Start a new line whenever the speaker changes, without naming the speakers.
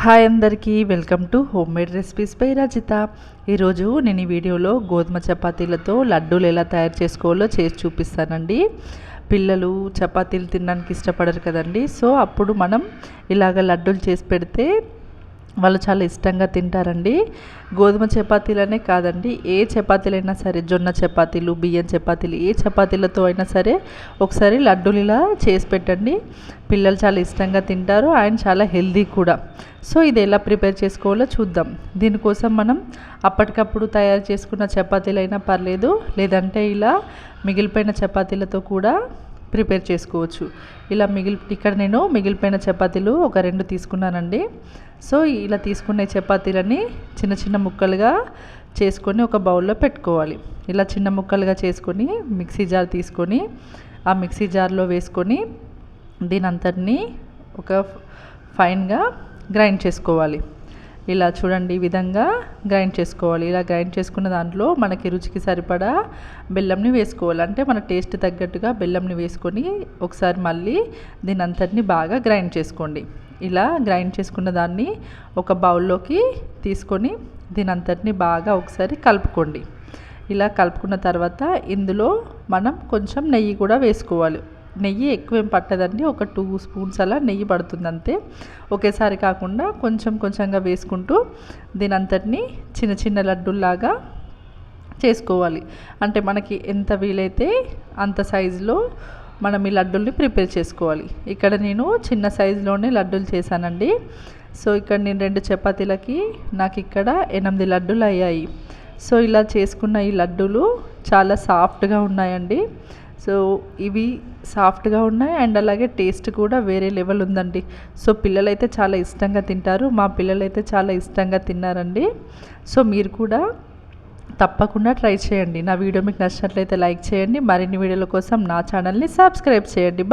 Hi అందరికీ welcome to home made recipes by Rajitha. ఈరోజు నేను ఈ వీడియోలో గోధుమ చపాతీలతో లడ్డూలు ఎలా తయారు చేసుకోవాలో చేసి చూపిస్తానండి. పిల్లలు చపాతీలు తినడానికి ఇష్టపడరు కదండి. సో అప్పుడు మనం ఇలాగ లడ్డూలు చేసి పెడితే వాళ్ళు చాలా ఇష్టంగా తింటారండి. గోధుమ చపాతీలనే కాదండి, ఏ చపాతీలైనా సరే, జొన్న చపాతీలు, బియ్యం చపాతీలు, ఏ చపాతీలతో అయినా సరే ఒకసారి లడ్డూలు ఇలా చేసి పెట్టండి. పిల్లలు చాలా ఇష్టంగా తింటారు అండ్ చాలా హెల్దీ కూడా. సో ఇది ఎలా ప్రిపేర్ చేసుకోవాలో చూద్దాం. దీనికోసం మనం అప్పటికప్పుడు తయారు చేసుకున్న చపాతీలైనా పర్లేదు, లేదంటే ఇలా మిగిలిపోయిన చపాతీలతో కూడా ప్రిపేర్ చేసుకోవచ్చు. ఇలా ఇక్కడ నేను మిగిలిపోయిన చపాతీలు ఒక 2 తీసుకున్నానండి. సో ఇలా తీసుకునే చపాతీలని చిన్న చిన్న ముక్కలుగా చేసుకొని ఒక బౌల్లో పెట్టుకోవాలి. ఇలా చిన్న ముక్కలుగా చేసుకొని మిక్సీ జార్ తీసుకొని ఆ మిక్సీ జార్లో వేసుకొని దీని అంతటిని ఒక ఫైన్గా గ్రైండ్ చేసుకోవాలి. ఇలా చూడండి, ఈ విధంగా గ్రైండ్ చేసుకోవాలి. ఇలా గ్రైండ్ చేసుకున్న దాంట్లో మనకి రుచికి సరిపడా బెల్లంని వేసుకోవాలి. అంటే మన టేస్ట్ తగ్గట్టుగా బెల్లంని వేసుకొని ఒకసారి మళ్ళీ దీని అంతటిని బాగా గ్రైండ్ చేసుకోండి. ఇలా గ్రైండ్ చేసుకున్న దాన్ని ఒక బౌల్లోకి తీసుకొని దీని అంతటిని బాగా ఒకసారి కలుపుకోండి. ఇలా కలుపుకున్న తర్వాత ఇందులో మనం కొంచెం నెయ్యి కూడా వేసుకోవాలి. నెయ్యి ఎక్కువేం పట్టదండి, ఒక 2 స్పూన్స్ అలా నెయ్యి పడుతుంది అంతే. ఒకేసారి కాకుండా కొంచెం కొంచెంగా వేసుకుంటూ దీని అంతటిని చిన్న చిన్న లడ్డూల్లాగా చేసుకోవాలి. అంటే మనకి ఎంత వీలైతే అంత సైజులో మనం ఈ లడ్డూల్ని ప్రిపేర్ చేసుకోవాలి. ఇక్కడ నేను చిన్న సైజులోనే లడ్డూలు చేశానండి. సో ఇక్కడ నేను 2 చపాతీలకి నాకు ఇక్కడ 8 లడ్డూలు అయ్యాయి. సో ఇలా చేసుకున్న ఈ లడ్డూలు చాలా సాఫ్ట్గా ఉన్నాయండి. సో ఇవి సాఫ్ట్గా ఉన్నాయి అండ్ అలాగే టేస్ట్ కూడా వేరే లెవెల్ ఉందండి. సో పిల్లలైతే చాలా ఇష్టంగా తింటారు. మా పిల్లలైతే చాలా ఇష్టంగా తిన్నారండి. సో మీరు కూడా తప్పకుండా ట్రై చేయండి. నా వీడియో మీకు నచ్చినట్లయితే లైక్ చేయండి. మరిన్ని వీడియోల కోసం నా ఛానల్ని సబ్స్క్రైబ్ చేయండి. బాయ్.